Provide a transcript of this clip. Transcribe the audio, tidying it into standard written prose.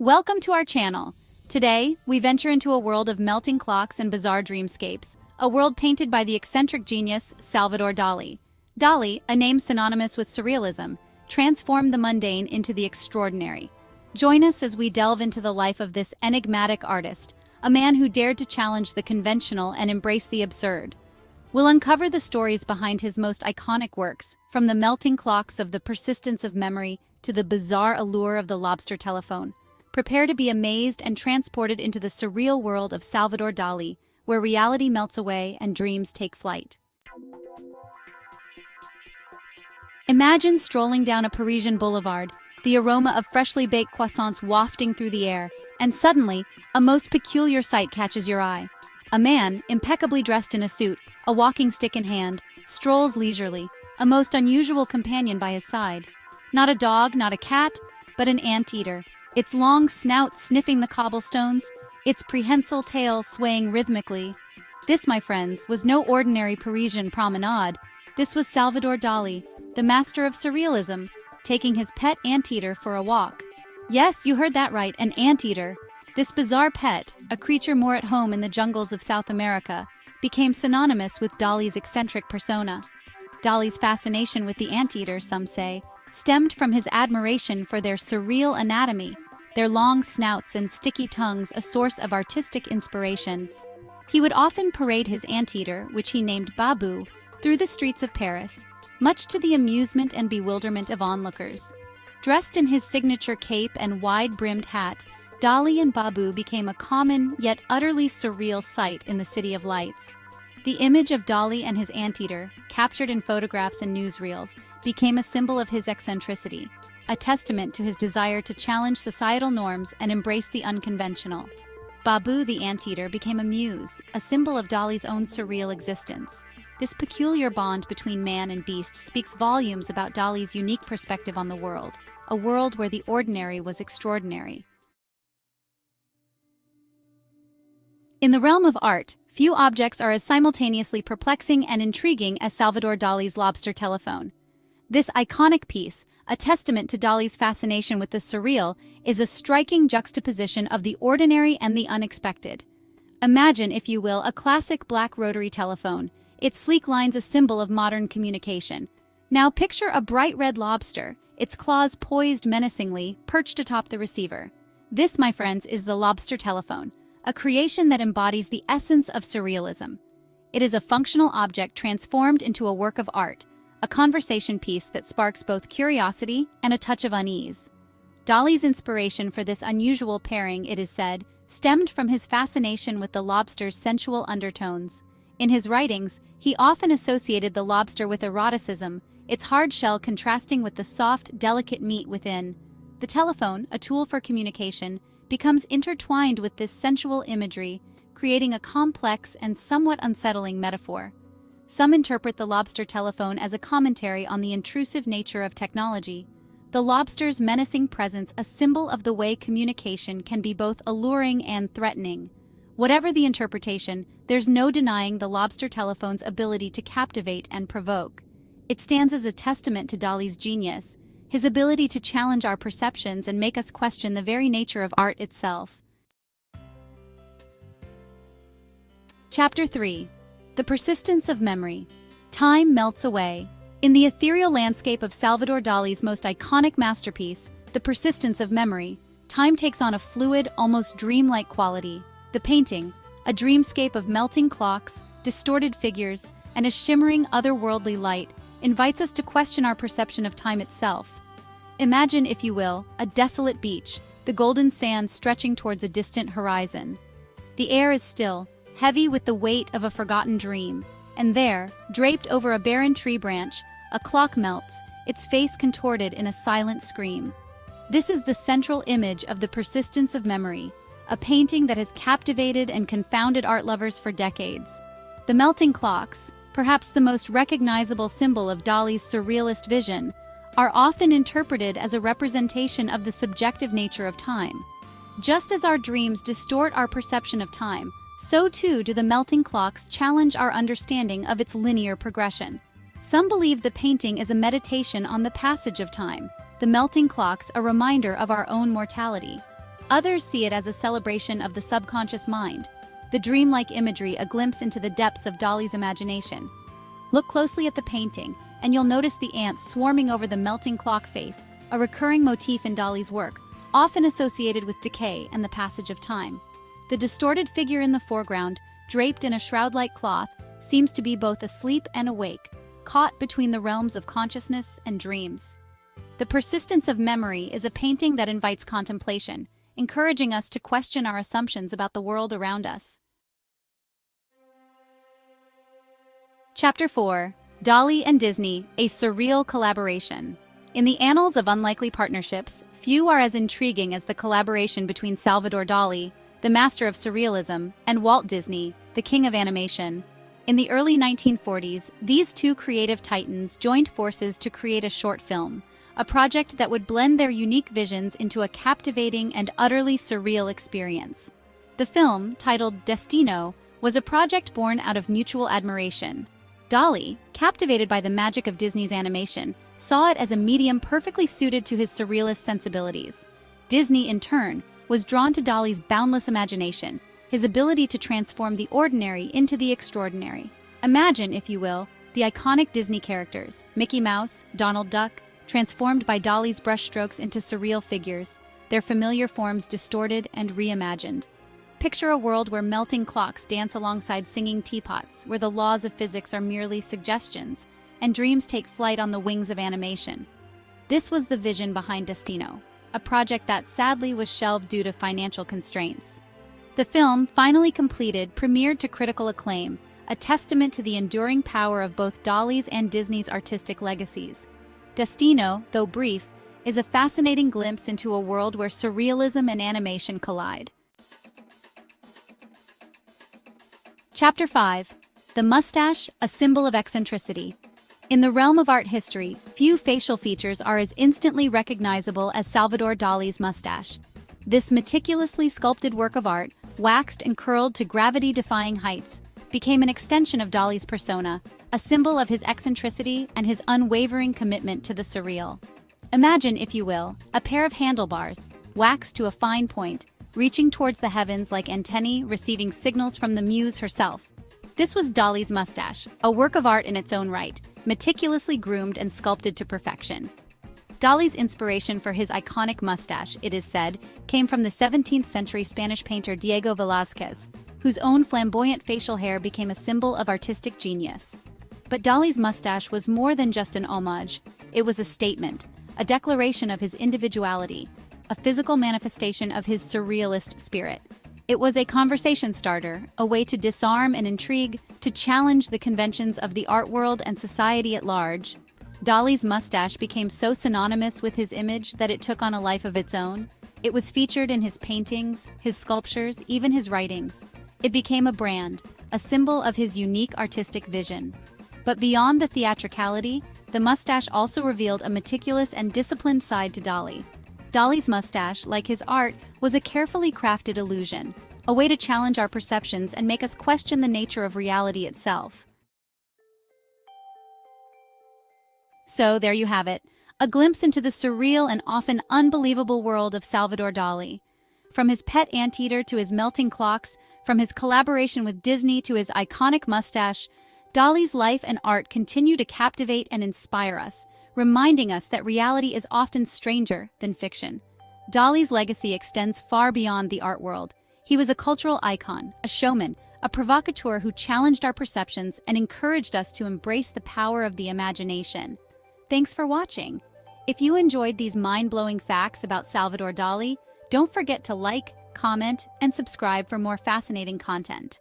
Welcome to our channel. Today, we venture into a world of melting clocks and bizarre dreamscapes, a world painted by the eccentric genius Salvador Dali. Dali, a name synonymous with surrealism, transformed the mundane into the extraordinary. Join us as we delve into the life of this enigmatic artist, a man who dared to challenge the conventional and embrace the absurd. We'll uncover the stories behind his most iconic works, from the melting clocks of The Persistence of Memory to the bizarre allure of the lobster telephone. Prepare to be amazed and transported into the surreal world of Salvador Dalí, where reality melts away and dreams take flight. Imagine strolling down a Parisian boulevard, the aroma of freshly baked croissants wafting through the air, and suddenly, a most peculiar sight catches your eye. A man, impeccably dressed in a suit, a walking stick in hand, strolls leisurely, a most unusual companion by his side. Not a dog, not a cat, but an anteater, its long snout sniffing the cobblestones, its prehensile tail swaying rhythmically. This, my friends, was no ordinary Parisian promenade. This was Salvador Dalí, the master of surrealism, taking his pet anteater for a walk. Yes, you heard that right, an anteater. This bizarre pet, a creature more at home in the jungles of South America, became synonymous with Dalí's eccentric persona. Dalí's fascination with the anteater, some say, stemmed from his admiration for their surreal anatomy, their long snouts and sticky tongues a source of artistic inspiration. He would often parade his anteater, which he named Babu, through the streets of Paris, much to the amusement and bewilderment of onlookers. Dressed in his signature cape and wide-brimmed hat, Dalí and Babu became a common yet utterly surreal sight in the City of Lights. The image of Dalí and his anteater, captured in photographs and newsreels, became a symbol of his eccentricity, a testament to his desire to challenge societal norms and embrace the unconventional. Babu the anteater became a muse, a symbol of Dalí's own surreal existence. This peculiar bond between man and beast speaks volumes about Dalí's unique perspective on the world, a world where the ordinary was extraordinary. In the realm of art, few objects are as simultaneously perplexing and intriguing as Salvador Dalí's lobster telephone. This iconic piece, a testament to Dalí's fascination with the surreal, is a striking juxtaposition of the ordinary and the unexpected. Imagine, if you will, a classic black rotary telephone, its sleek lines a symbol of modern communication. Now picture a bright red lobster, its claws poised menacingly, perched atop the receiver. This, my friends, is the lobster telephone, a creation that embodies the essence of surrealism. It is a functional object transformed into a work of art, a conversation piece that sparks both curiosity and a touch of unease. Dalí's inspiration for this unusual pairing, it is said, stemmed from his fascination with the lobster's sensual undertones. In his writings, he often associated the lobster with eroticism, its hard shell contrasting with the soft, delicate meat within. The telephone, a tool for communication, becomes intertwined with this sensual imagery, creating a complex and somewhat unsettling metaphor. Some interpret the lobster telephone as a commentary on the intrusive nature of technology, the lobster's menacing presence a symbol of the way communication can be both alluring and threatening. Whatever the interpretation, there's no denying the lobster telephone's ability to captivate and provoke. It stands as a testament to Dalí's genius, his ability to challenge our perceptions and make us question the very nature of art itself. Chapter 3. The Persistence of Memory. Time melts away. In the ethereal landscape of Salvador Dalí's most iconic masterpiece, The Persistence of Memory, time takes on a fluid, almost dreamlike quality. The painting, a dreamscape of melting clocks, distorted figures, and a shimmering otherworldly light, invites us to question our perception of time itself. Imagine, if you will, a desolate beach, the golden sand stretching towards a distant horizon. The air is still, heavy with the weight of a forgotten dream, and there, draped over a barren tree branch, a clock melts, its face contorted in a silent scream. This is the central image of The Persistence of Memory, a painting that has captivated and confounded art lovers for decades. The melting clocks, perhaps the most recognizable symbol of Dalí's surrealist vision, are often interpreted as a representation of the subjective nature of time. Just as our dreams distort our perception of time, so too do the melting clocks challenge our understanding of its linear progression. Some believe the painting is a meditation on the passage of time, the melting clocks a reminder of our own mortality. Others see it as a celebration of the subconscious mind, the dreamlike imagery a glimpse into the depths of Dali's imagination. Look closely at the painting, and you'll notice the ants swarming over the melting clock face, a recurring motif in Dali's work, often associated with decay and the passage of time. The distorted figure in the foreground, draped in a shroud-like cloth, seems to be both asleep and awake, caught between the realms of consciousness and dreams. The Persistence of Memory is a painting that invites contemplation, encouraging us to question our assumptions about the world around us. Chapter 4. Dali and Disney, a Surreal Collaboration. In the annals of unlikely partnerships, few are as intriguing as the collaboration between Salvador Dalí, the master of Surrealism, and Walt Disney, the king of animation. In the early 1940s, these two creative titans joined forces to create a short film, a project that would blend their unique visions into a captivating and utterly surreal experience. The film, titled Destino, was a project born out of mutual admiration. Dali, captivated by the magic of Disney's animation, saw it as a medium perfectly suited to his surrealist sensibilities. Disney, in turn, was drawn to Dali's boundless imagination, his ability to transform the ordinary into the extraordinary. Imagine, if you will, the iconic Disney characters, Mickey Mouse, Donald Duck, transformed by Dali's brushstrokes into surreal figures, their familiar forms distorted and reimagined. Picture a world where melting clocks dance alongside singing teapots, where the laws of physics are merely suggestions, and dreams take flight on the wings of animation. This was the vision behind Destino, a project that sadly was shelved due to financial constraints. The film, finally completed, premiered to critical acclaim, a testament to the enduring power of both Dali's and Disney's artistic legacies. Destino, though brief, is a fascinating glimpse into a world where surrealism and animation collide. Chapter 5. The Mustache, a Symbol of Eccentricity. In the realm of art history, few facial features are as instantly recognizable as Salvador Dali's mustache. This meticulously sculpted work of art, waxed and curled to gravity-defying heights, became an extension of Dali's persona, a symbol of his eccentricity and his unwavering commitment to the surreal. Imagine, if you will, a pair of handlebars, waxed to a fine point, reaching towards the heavens like antennae receiving signals from the muse herself. This was Dali's mustache, a work of art in its own right, meticulously groomed and sculpted to perfection. Dali's inspiration for his iconic mustache, it is said, came from the 17th century Spanish painter Diego Velázquez, whose own flamboyant facial hair became a symbol of artistic genius. But Dali's mustache was more than just an homage. It was a statement, a declaration of his individuality, a physical manifestation of his surrealist spirit. It was a conversation starter, a way to disarm and intrigue, to challenge the conventions of the art world and society at large. Dali's mustache became so synonymous with his image that it took on a life of its own. It was featured in his paintings, his sculptures, even his writings. It became a brand, a symbol of his unique artistic vision. But beyond the theatricality, the mustache also revealed a meticulous and disciplined side to Dali. Dali's mustache, like his art, was a carefully crafted illusion, a way to challenge our perceptions and make us question the nature of reality itself. So there you have it, a glimpse into the surreal and often unbelievable world of Salvador Dali. From his pet anteater to his melting clocks, from his collaboration with Disney to his iconic mustache, Dali's life and art continue to captivate and inspire us, reminding us that reality is often stranger than fiction. Dali's legacy extends far beyond the art world. He was a cultural icon, a showman, a provocateur who challenged our perceptions and encouraged us to embrace the power of the imagination. Thanks for watching. If you enjoyed these mind-blowing facts about Salvador Dali, don't forget to like, comment, and subscribe for more fascinating content.